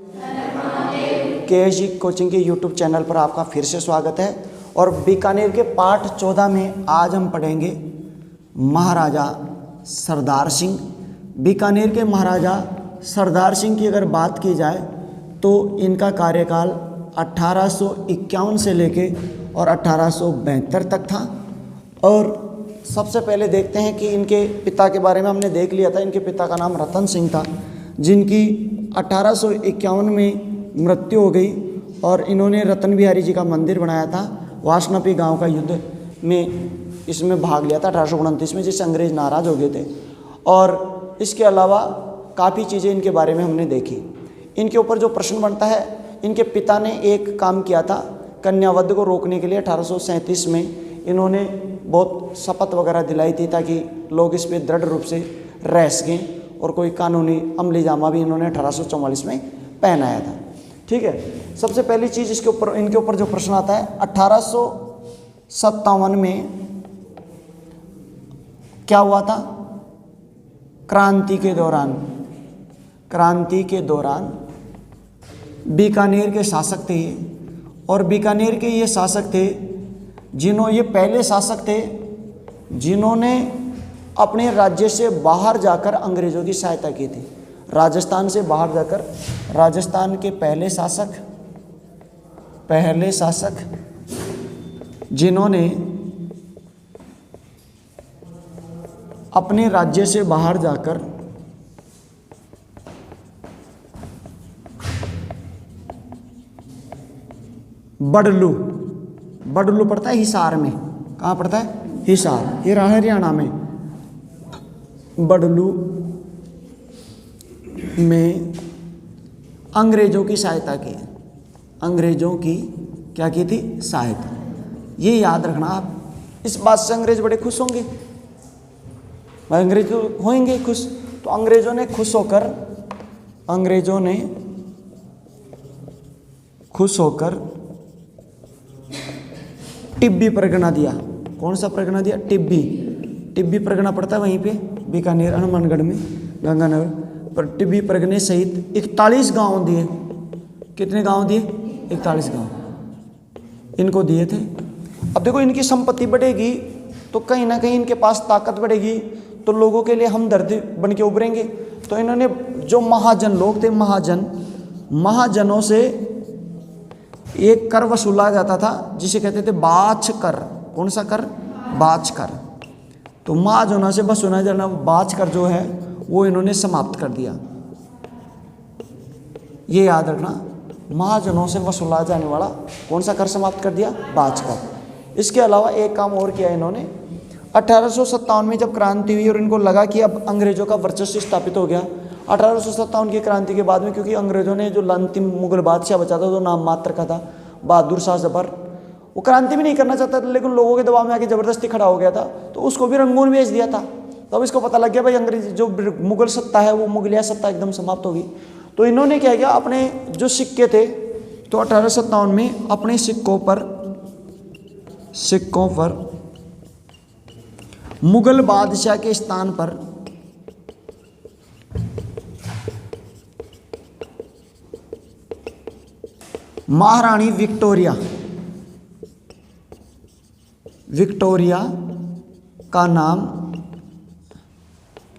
केएसजी coaching के YouTube channel पर आपका फिर से स्वागत है। और बीकानेर के पार्ट 14 में आज हम पढ़ेंगे महाराजा सरदार सिंह। बीकानेर के महाराजा सरदार सिंह की अगर बात की जाए तो इनका कार्यकाल 1851 से लेके और 1872 तक था। और सबसे पहले देखते हैं कि इनके पिता के बारे में हमने देख लिया था। इनके पिता का नाम रतन सिंह था, जिनकी 1851 में मृत्यु हो गई। और इन्होंने रतन बिहारी जी का मंदिर बनाया था। वासनापी गांव का युद्ध में इसमें भाग लिया था 1829 में, जिससे अंग्रेज नाराज़ हो गए थे। और इसके अलावा काफ़ी चीज़ें इनके बारे में हमने देखी। इनके ऊपर जो प्रश्न बनता है, इनके पिता ने एक काम किया था कन्यावध को रोकने के लिए। 1837 में इन्होंने बहुत शपथ वगैरह दिलाई थी ताकि लोग इस पर दृढ़ रूप से रह सकें, और कोई कानूनी अमली जामा भी इन्होंने 1844 में पहनाया था। ठीक है, सबसे पहली चीज़ इनके ऊपर जो प्रश्न आता है, 1857 में क्या हुआ था? क्रांति के दौरान बीकानेर के शासक थे ये। और बीकानेर के ये शासक थे ये पहले शासक थे जिन्होंने अपने राज्य से बाहर जाकर अंग्रेज़ों की सहायता की थी। राजस्थान से बाहर जाकर, राजस्थान के पहले शासक जिन्होंने अपने राज्य से बाहर जाकर बडलू पड़ता है हिसार में। कहाँ पड़ता है? हिसार, ये हरियाणा में। बडलू में अंग्रेजों की सहायता की। अंग्रेजों की क्या की थी? सहायता। ये याद रखना आप। इस बात से अंग्रेज बड़े खुश होंगे, अंग्रेज तो होंगे खुश। तो अंग्रेजों ने खुश होकर टिब्बी परगना दिया। कौन सा परगना दिया? टिब्बी परगना पड़ता है वहीं पे बीकानेर हनुमानगढ़ में, गंगानगर पर। टिब्बी परगने सहित 41 गांव दिए। कितने गांव दिए? 41 गांव इनको दिए थे। अब देखो, इनकी संपत्ति बढ़ेगी तो कहीं ना कहीं इनके पास ताकत बढ़ेगी, तो लोगों के लिए हमदर्द बन के उभरेंगे। तो इन्होंने जो महाजन लोग थे, महाजनों से एक कर वसूला जाता था जिसे कहते थे बाछ कर। कौन सा कर? बाछ कर। तो महाजनों से वसूला जाना बाछ कर जो है वो इन्होंने समाप्त कर दिया। ये याद रखना, महाजनों से वसूला जाने वाला कौन सा कर समाप्त कर दिया? बाछ कर। इसके अलावा एक काम और किया इन्होंने। 1857 में जब क्रांति हुई और इनको लगा कि अब अंग्रेजों का वर्चस्व स्थापित हो गया, 1857 की क्रांति के बाद में, क्योंकि अंग्रेजों ने जो अंतिम मुगल बादशाह बचा था, जो नाम मात्र का था, बहादुर शाह जफर, वो क्रांति भी नहीं करना चाहता था, लेकिन लोगों के दबाव में आके ज़बरदस्ती खड़ा हो गया था, तो उसको भी रंगून भेज दिया था। तो अब इसको पता लग गया भाई अंग्रेज जो मुगल सत्ता है वो मुगलिया सत्ता एकदम समाप्त होगी। तो इन्होंने क्या किया, अपने जो सिक्के थे, तो 1857 में अपने सिक्कों पर मुगल बादशाह के स्थान पर महारानी विक्टोरिया का नाम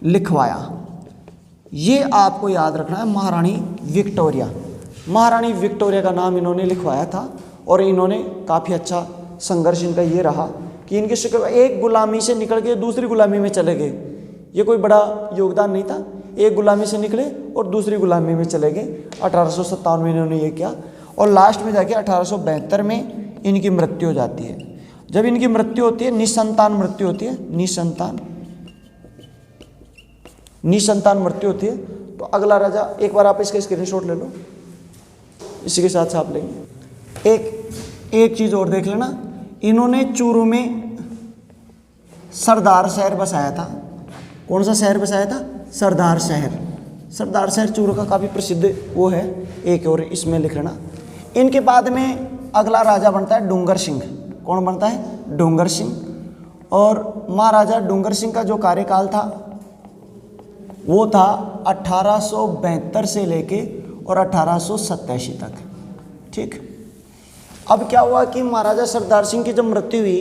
लिखवाया। ये आपको याद रखना है, महारानी विक्टोरिया का नाम इन्होंने लिखवाया था। और इन्होंने काफ़ी अच्छा संघर्ष इनका ये रहा कि इनके शिकार एक गुलामी से निकल के दूसरी गुलामी में चले गए। ये कोई बड़ा योगदान नहीं था, एक गुलामी से निकले और दूसरी गुलामी में चले गए। 1857 में इन्होंने ये किया और लास्ट में जाके 1872 में इनकी मृत्यु हो जाती है। जब इनकी मृत्यु होती है, निसंतान मृत्यु होती है, निसंतान मृत्यु होती है। तो अगला राजा, एक बार आप इसका स्क्रीनशॉट ले लो, इसी के साथ छाप लेंगे। एक चीज़ और देख लेना, इन्होंने चूरू में सरदार शहर बसाया था। कौन सा शहर बसाया था? सरदार शहर चूरू का काफ़ी प्रसिद्ध वो है। एक और इसमें लिख लेना। इनके बाद में अगला राजा बनता है डूंगर सिंह। कौन बनता है? डूंगर सिंह। और महाराजा डूंगर सिंह का जो कार्यकाल था वो था 1872 से लेके और 1887 तक। ठीक। अब क्या हुआ कि महाराजा सरदार सिंह की जब मृत्यु हुई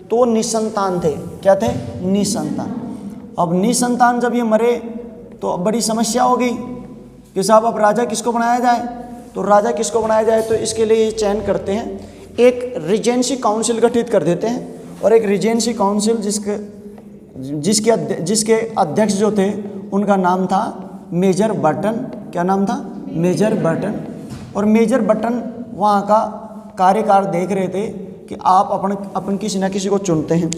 तो वो निसंतान थे। क्या थे? निसंतान। अब निसंतान जब ये मरे तो अब बड़ी समस्या हो गई कि साहब अब राजा किसको बनाया जाए। तो राजा किसको बनाया जाए तो इसके लिए ये चयन करते हैं, एक रिजेंसी काउंसिल गठित कर देते हैं। और एक रिजेंसी काउंसिल जिसके अध्यक्ष जो थे उनका नाम था मेजर बर्टन। क्या नाम था? Major Burton. और मेजर बर्टन वहाँ का कार्यकाल देख रहे थे कि आप अपन किसी न किसी को चुनते हैं।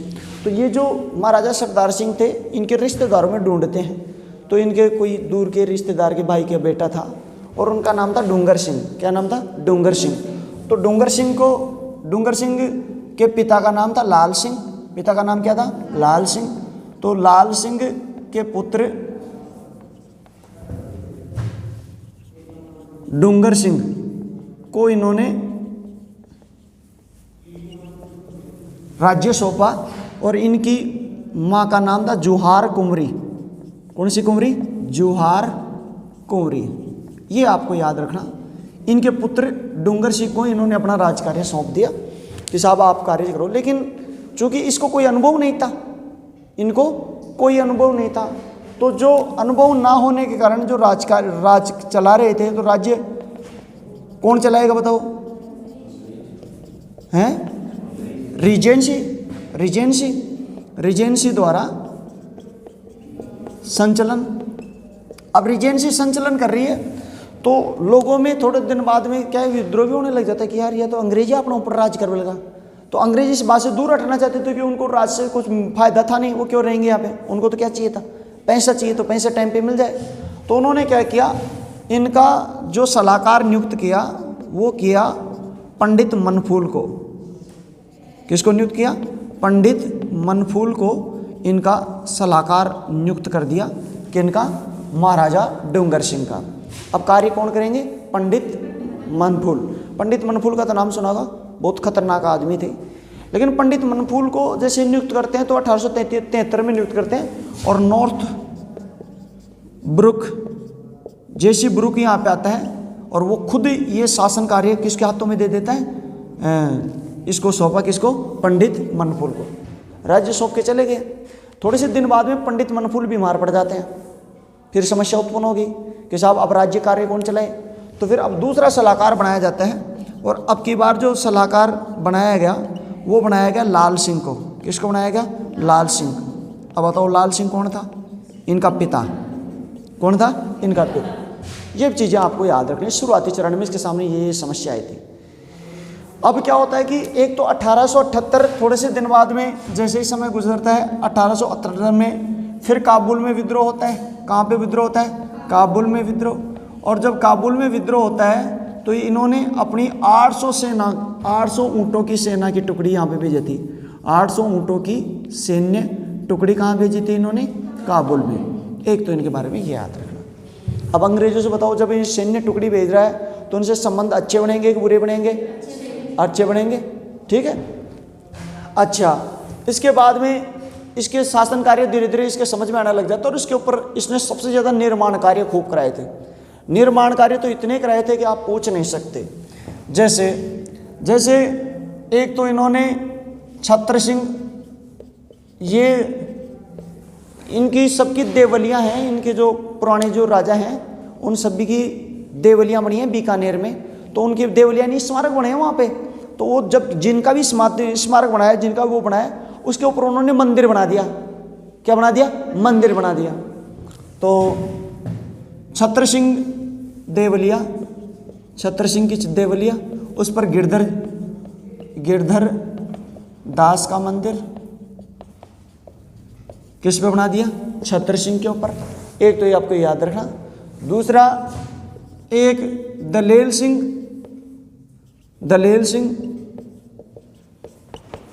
तो ये जो महाराजा सरदार सिंह थे इनके रिश्तेदारों में ढूंढते हैं। तो इनके कोई दूर के रिश्तेदार के भाई का बेटा था और उनका नाम था डूंगर सिंह। क्या नाम था? डूंगर सिंह। तो डूंगर सिंह के पिता का नाम था लाल सिंह। पिता का नाम क्या था? लाल सिंह। तो लाल सिंह के पुत्र डूंगर सिंह को इन्होंने राज्य सौंपा और इनकी माँ का नाम था जुहार कुंवरी। कौन सी कुंवरी? जुहार कुंवरी। ये आपको याद रखना। इनके पुत्र डूंगर सिंह को इन्होंने अपना राजकार्य सौंप दिया कि साहब आप कार्य करो। लेकिन चूंकि इसको कोई अनुभव नहीं था, इनको कोई अनुभव नहीं था, तो जो अनुभव ना होने के कारण जो राज चला रहे थे, तो राज्य कौन चलाएगा बताओ? हैं? रिजेंसी द्वारा संचलन। अब रिजेंसी संचलन कर रही है तो लोगों में थोड़े दिन बाद में क्या विद्रोह भी होने लग जाता है कि यार ये तो अंग्रेजी अपने ऊपर राज करने लगा। तो अंग्रेजी इस बात से दूर हटना चाहते थे कि उनको राज से कुछ फायदा था नहीं, वो क्यों रहेंगे यहाँ पे। उनको तो क्या चाहिए था? पैसा चाहिए। तो पैसा टाइम पे मिल जाए। तो उन्होंने क्या किया, इनका जो सलाहकार नियुक्त किया वो किया पंडित मनफूल को। किसको नियुक्त किया? पंडित मनफूल को इनका सलाहकार नियुक्त कर दिया। किनका? महाराजा डूंगर सिंह का। अब कार्य कौन करेंगे? पंडित मनफूल। पंडित मनफूल का तो नाम सुना होगा, बहुत खतरनाक आदमी थे। लेकिन पंडित मनफूल को जैसे नियुक्त करते हैं तो 1873 में नियुक्त करते हैं और नॉर्थ ब्रुक, जेसी ब्रुक यहाँ पे आता है और वो खुद ये शासन कार्य किसके हाथों में दे देता है? इसको सौंपा। किसको? पंडित मनफूल को। राज्य सौंप के चले गए। थोड़े से दिन बाद में पंडित मनफूल बीमार पड़ जाते हैं। फिर समस्या उत्पन्न होगी कि साहब अब राज्य कार्य कौन चलाए। तो फिर अब दूसरा सलाहकार बनाया जाता है और अब की बार जो सलाहकार बनाया गया वो बनाया गया लाल सिंह को। किसको बनाया गया? लाल सिंह। अब बताओ लाल सिंह कौन था? इनका पिता। कौन था? इनका पिता। ये चीज़ें आपको याद रखनी। शुरुआती चरण में इसके सामने ये समस्या आई थी। अब क्या होता है कि एक तो 1878 थोड़े से दिन बाद में जैसे ही समय गुजरता है 1878 में फिर काबुल में विद्रोह होता है। कहाँ पे विद्रोह होता है? काबुल में विद्रोह। और जब काबुल में विद्रोह होता है तो इन्होंने अपनी 800 ऊँटों की सेना की टुकड़ी यहाँ पे भेजी थी। 800 ऊँटों की सैन्य टुकड़ी कहाँ भेजी थी इन्होंने? काबुल में। एक तो इनके बारे में ये याद रखना। अब अंग्रेजों से बताओ, जब ये सैन्य टुकड़ी भेज रहा है तो उनसे संबंध अच्छे बनेंगे कि बुरे बनेंगे? अच्छे बनेंगे। ठीक है। अच्छा, इसके बाद में इसके शासन कार्य धीरे धीरे इसके समझ में आने लग जाता है और इसके ऊपर इसने सबसे ज़्यादा निर्माण कार्य खूब कराए थे। निर्माण कार्य तो इतने कराए थे कि आप पूछ नहीं सकते। जैसे एक तो इन्होंने छत्र सिंह, ये इनकी सबकी देवलियां हैं। इनके जो पुराने जो राजा हैं उन सभी की देवलियां बनी हैं बीकानेर में। तो उनकी देवलियां नहीं, स्मारक बने हैं वहाँ पे। तो वो जब जिनका भी स्मारक बनाया, जिनका वो बनाया, उसके ऊपर उन्होंने मंदिर बना दिया। क्या बना दिया? मंदिर बना दिया। तो छत्र सिंह देवलिया, छत्र सिंह की देवलिया, उस पर गिरधर दास का मंदिर किस पे बना दिया? छत्र सिंह के ऊपर। एक तो ये आपको याद रखना। दूसरा, एक दलेल सिंह,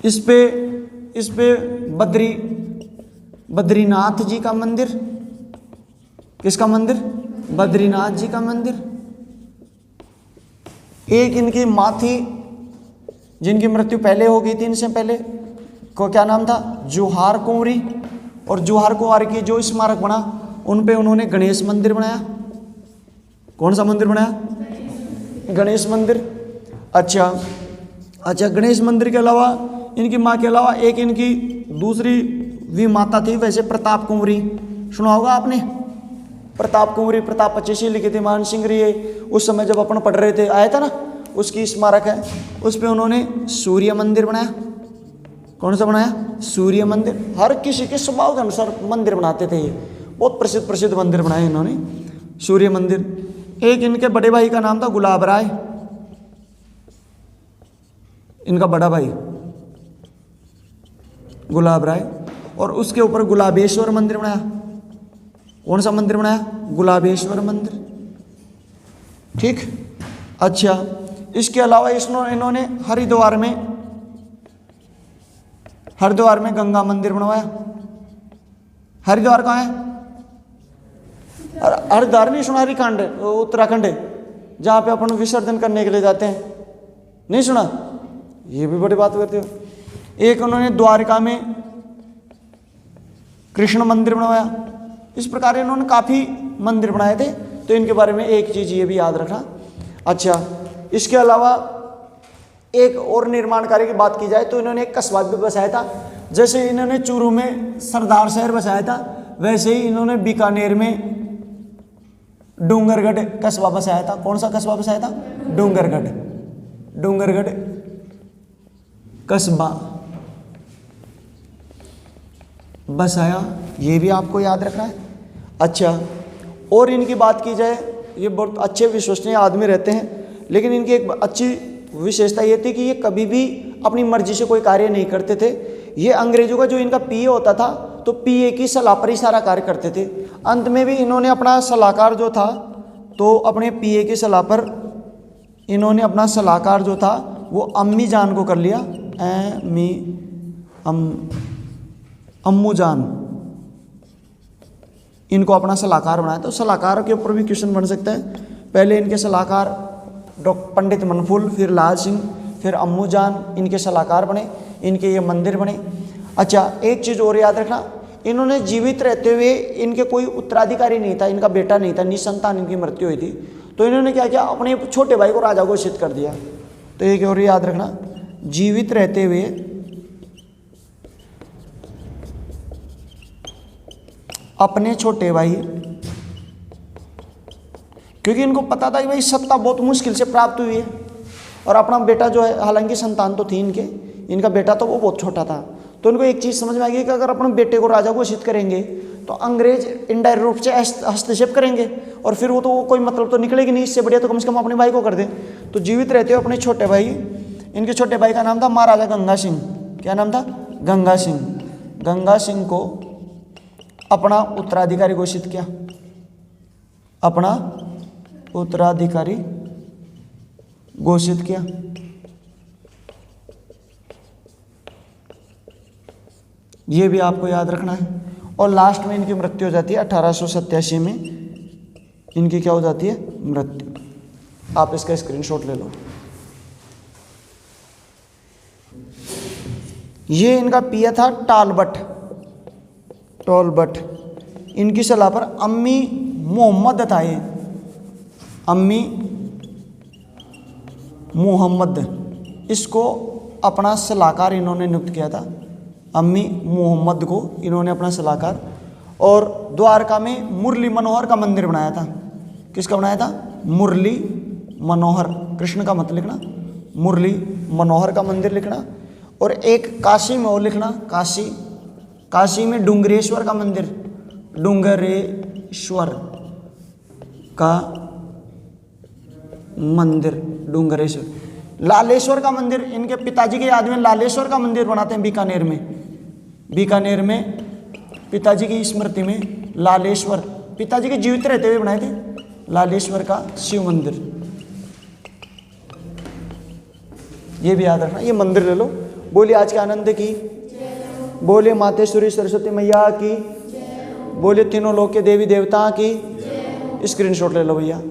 इस पे बद्रीनाथ जी का मंदिर। किसका मंदिर? बद्रीनाथ जी का मंदिर। एक इनकी माँ थी जिनकी मृत्यु पहले हो गई थी इनसे पहले, को क्या नाम था? जुहार कुंवरी। और जुहार कुंवर की जो स्मारक बना उन पे उन्होंने गणेश मंदिर बनाया। कौन सा मंदिर बनाया? गणेश मंदिर। अच्छा, गणेश मंदिर के अलावा इनकी माँ के अलावा एक इनकी दूसरी भी माता थी, वैसे प्रताप कुंवरी, सुना होगा आपने। प्रताप कुंवरी, प्रताप 25 लिखे थे मान सिंह ये, उस समय जब अपन पढ़ रहे थे आया था ना, उसकी स्मारक है। उस पे उन्होंने सूर्य मंदिर बनाया। कौन सा बनाया? सूर्य मंदिर। हर किसी के स्वभाव के अनुसार मंदिर बनाते थे, ये बहुत प्रसिद्ध मंदिर बनाए इन्होंने, सूर्य मंदिर। एक इनके बड़े भाई का नाम था गुलाब राय, इनका बड़ा भाई गुलाब राय, और उसके ऊपर गुलाबेश्वर मंदिर बनाया। कौन सा मंदिर बनाया? गुलाबेश्वर मंदिर। ठीक। अच्छा, इसके अलावा इन्होंने हरिद्वार में गंगा मंदिर बनवाया। हरिद्वार कहाँ है? हरिद्वार नहीं सुना? हरिकांड उत्तराखंड है, जहाँ पे अपन विसर्जन करने के लिए जाते हैं, नहीं सुना? ये भी बड़ी बात करते हो। एक उन्होंने द्वारका में कृष्ण मंदिर बनवाया। इस प्रकार इन्होंने काफ़ी मंदिर बनाए थे, तो इनके बारे में एक चीज़ ये भी याद रखना। अच्छा, इसके अलावा एक और निर्माण कार्य की बात की जाए तो इन्होंने एक कस्बा भी बसाया था। जैसे इन्होंने चूरू में सरदार शहर बसाया था, वैसे ही इन्होंने बीकानेर में डूंगरगढ़ कस्बा बसाया था। कौन सा कस्बा बसाया था? डूंगरगढ़ कस्बा बसाया, ये भी आपको याद रखना है। अच्छा, और इनकी बात की जाए, ये बहुत अच्छे विश्वसनीय आदमी रहते हैं, लेकिन इनकी एक अच्छी विशेषता ये थी कि ये कभी भी अपनी मर्जी से कोई कार्य नहीं करते थे। ये अंग्रेजों का जो इनका पीए होता था, तो पीए की सलाह पर ही सारा कार्य करते थे। अंत में भी इन्होंने अपना सलाहकार जो था, तो अपने पीए की सलाह पर इन्होंने अपना सलाहकार जो था वो अम्मी जान को कर लिया। अम्मू जान, इनको अपना सलाहकार बनाया। तो सलाहकार के ऊपर भी क्वेश्चन बन सकता है। पहले इनके सलाहकार पंडित मनफूल, फिर लाल सिंह, फिर अम्मू जान इनके सलाहकार बने, इनके ये मंदिर बने। अच्छा, एक चीज़ और याद रखना, इन्होंने जीवित रहते हुए इनके कोई उत्तराधिकारी नहीं था, इनका बेटा नहीं था, निसंतान इनकी मृत्यु हुई थी। तो इन्होंने क्या किया, अपने छोटे भाई को राजा घोषित कर दिया। तो एक और याद रखना, जीवित रहते हुए अपने छोटे भाई, क्योंकि इनको पता था कि भाई सत्ता बहुत मुश्किल से प्राप्त हुई है, और अपना बेटा जो है, हालांकि संतान तो थी इनका बेटा तो वो बहुत छोटा था। तो उनको एक चीज़ समझ में आ गई कि अगर अपने बेटे को राजा घोषित करेंगे तो अंग्रेज इनडायरेक्ट रूप से हस्तक्षेप करेंगे, और फिर वो तो कोई मतलब तो निकलेगी नहीं, इससे बढ़िया तो कम से कम अपने भाई को कर दें। तो जीवित रहते हुए अपने छोटे भाई, इनके छोटे भाई का नाम था महाराजा गंगा सिंह। क्या नाम था? गंगा सिंह। गंगा सिंह को अपना उत्तराधिकारी घोषित किया, अपना उत्तराधिकारी घोषित किया। ये भी आपको याद रखना है। और लास्ट में इनकी मृत्यु हो जाती है 1887 में, इनकी क्या हो जाती है? मृत्यु। आप इसका स्क्रीनशॉट ले लो। ये इनका पिया था टालबट। इनकी सलाह पर अम्मी मोहम्मद था, ये अम्मी मोहम्मद, इसको अपना सलाहकार इन्होंने नियुक्त किया था। अम्मी मोहम्मद को इन्होंने अपना सलाहकार, और द्वारका में मुरली मनोहर का मंदिर बनाया था। किसका बनाया था? मुरली मनोहर, कृष्ण का मत लिखना, मुरली मनोहर का मंदिर लिखना। और एक काशी में और लिखना, काशी में डूंगरेश्वर का मंदिर, डूंगरेश्वर का मंदिर, डूंगरेश्वर। लालेश्वर का मंदिर, इनके पिताजी के याद में लालेश्वर का मंदिर बनाते हैं बीकानेर में पिताजी की स्मृति में लालेश्वर, पिताजी के जीवित रहते हुए बनाए थे लालेश्वर का शिव मंदिर। ये भी याद रखना, ये मंदिर ले लो। बोलिए आज के आनंद की, बोलिए मातेश्वरी सरस्वती मैया की, बोलिए तीनों लोक के देवी देवता की। स्क्रीनशॉट ले लो भैया।